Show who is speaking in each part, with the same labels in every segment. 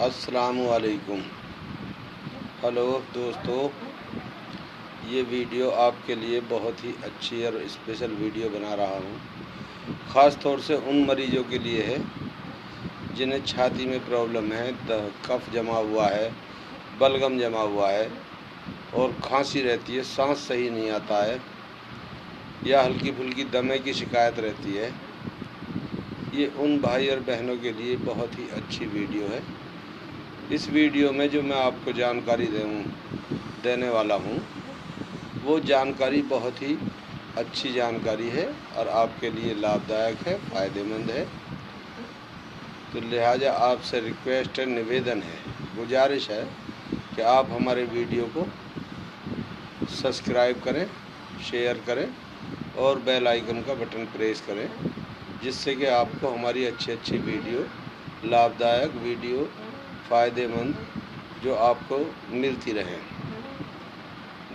Speaker 1: अस्सलामुअलैकुम। हेलो दोस्तों, ये वीडियो आपके लिए बहुत ही अच्छी और स्पेशल वीडियो बना रहा हूँ। ख़ास तौर से उन मरीजों के लिए है जिन्हें छाती में प्रॉब्लम है, कफ जमा हुआ है, बलगम जमा हुआ है और खांसी रहती है, सांस सही नहीं आता है या हल्की फुल्की दमे की शिकायत रहती है। ये उन भाई और बहनों के लिए बहुत ही अच्छी वीडियो है। इस वीडियो में जो मैं आपको जानकारी देने वाला हूँ वो जानकारी बहुत ही अच्छी जानकारी है और आपके लिए लाभदायक है, फ़ायदेमंद है। तो लिहाजा आपसे रिक्वेस्ट है, निवेदन है, गुजारिश है कि आप हमारे वीडियो को सब्सक्राइब करें, शेयर करें और बेल आइकन का बटन प्रेस करें, जिससे कि आपको हमारी अच्छी वीडियो, लाभदायक वीडियो, फ़ायदेमंद जो आपको मिलती रहे।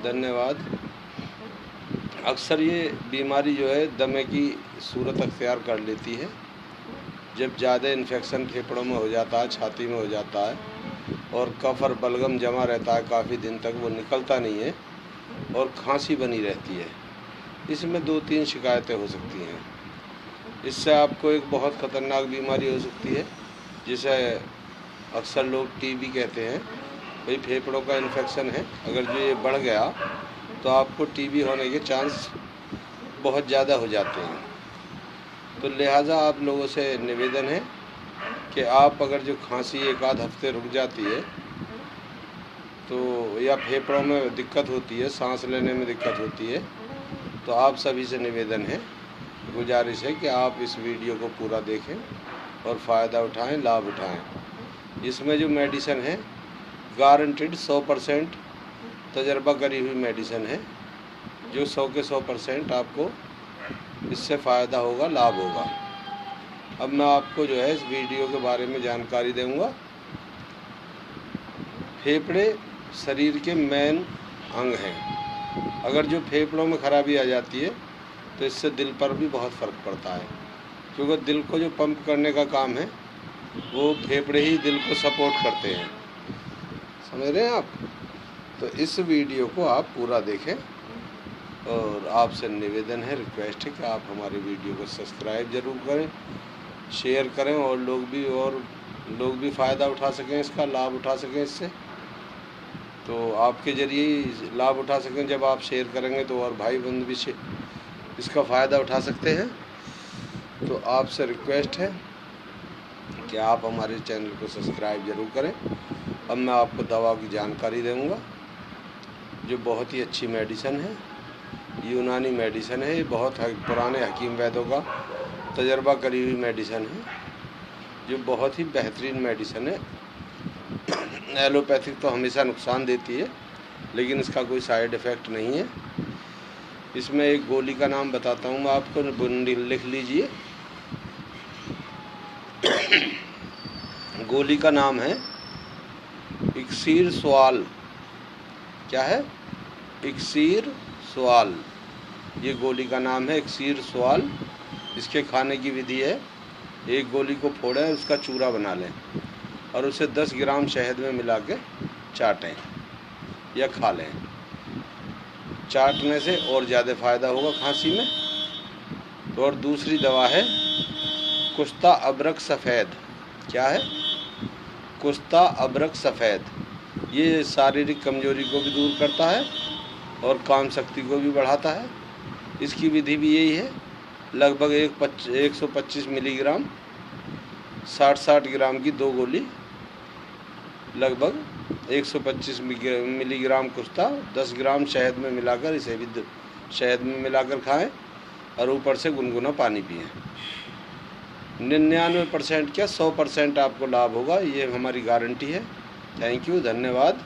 Speaker 1: धन्यवाद। अक्सर ये बीमारी जो है दमे की सूरत अख्तियार कर लेती है जब ज़्यादा इन्फेक्शन फेफड़ों में हो जाता है, छाती में हो जाता है और कफ और बलगम जमा रहता है काफ़ी दिन तक, वो निकलता नहीं है और खांसी बनी रहती है। इसमें 2-3 शिकायतें हो सकती हैं। इससे आपको एक बहुत ख़तरनाक बीमारी हो सकती है जिसे अक्सर लोग टीबी कहते हैं। भाई फेफड़ों का इन्फेक्शन है, अगर जो ये बढ़ गया तो आपको टीबी होने के चांस बहुत ज़्यादा हो जाते हैं। तो लिहाजा आप लोगों से निवेदन है कि आप अगर जो खांसी 1-आध हफ्ते रुक जाती है तो या फेफड़ों में दिक्कत होती है, सांस लेने में दिक्कत होती है, तो आप सभी से निवेदन है, गुजारिश है कि आप इस वीडियो को पूरा देखें और फ़ायदा उठाएं, लाभ उठाएं। इसमें जो मेडिसिन है गारंटेड 100% तजर्बा करी हुई मेडिसिन है, जो 100 के 100% आपको इससे फ़ायदा होगा, लाभ होगा। अब मैं आपको जो है इस वीडियो के बारे में जानकारी दूंगा। फेफड़े शरीर के मेन अंग हैं। अगर जो फेफड़ों में खराबी आ जाती है तो इससे दिल पर भी बहुत फ़र्क पड़ता है, क्योंकि दिल को जो पंप करने का काम है वो फेफड़े ही दिल को सपोर्ट करते हैं। समझ रहे हैं आप? तो इस वीडियो को आप पूरा देखें और आपसे निवेदन है, रिक्वेस्ट है कि आप हमारे वीडियो को सब्सक्राइब ज़रूर करें, शेयर करें और लोग भी फ़ायदा उठा सकें, इसका लाभ उठा सकें। इससे तो आपके ज़रिए लाभ उठा सकें। जब आप शेयर करेंगे तो और भाई बंधु भी इसका फ़ायदा उठा सकते हैं। तो आपसे रिक्वेस्ट है कि आप हमारे चैनल को सब्सक्राइब ज़रूर करें। अब मैं आपको दवा की जानकारी दूँगा जो बहुत ही अच्छी मेडिसिन है, यूनानी मेडिसिन है। ये बहुत पुराने हकीम वैद्यों का तजर्बा करी हुई मेडिसिन है, जो बहुत ही बेहतरीन मेडिसिन है। एलोपैथिक तो हमेशा नुकसान देती है, लेकिन इसका कोई साइड इफ़ेक्ट नहीं है। इसमें एक गोली का नाम बताता हूँ मैं आपको, लिख लीजिए। गोली का नाम है इक्सीर स्वाल। क्या है? इक्सीर स्वाल। ये गोली का नाम है इक्सीर स्वाल। इसके खाने की विधि है, एक गोली को फोड़ें, उसका चूरा बना लें और उसे 10 ग्राम शहद में मिला के चाटें या खा लें। चाटने से और ज़्यादा फ़ायदा होगा खांसी में। और दूसरी दवा है कुश्ता अबरक सफ़ेद। क्या है? कुश्ता अबरक सफ़ेद। ये शारीरिक कमजोरी को भी दूर करता है और काम शक्ति को भी बढ़ाता है। इसकी विधि भी यही है, लगभग 125 मिलीग्राम, 60 ग्राम की 2 गोली, लगभग 125 मिलीग्राम कुश्ता, 10 ग्राम शहद में मिलाकर, इसे भी शहद में मिलाकर खाएं और ऊपर से गुनगुना पानी पिएं। 99% क्या 100% आपको लाभ होगा, ये हमारी गारंटी है। थैंक यू, धन्यवाद।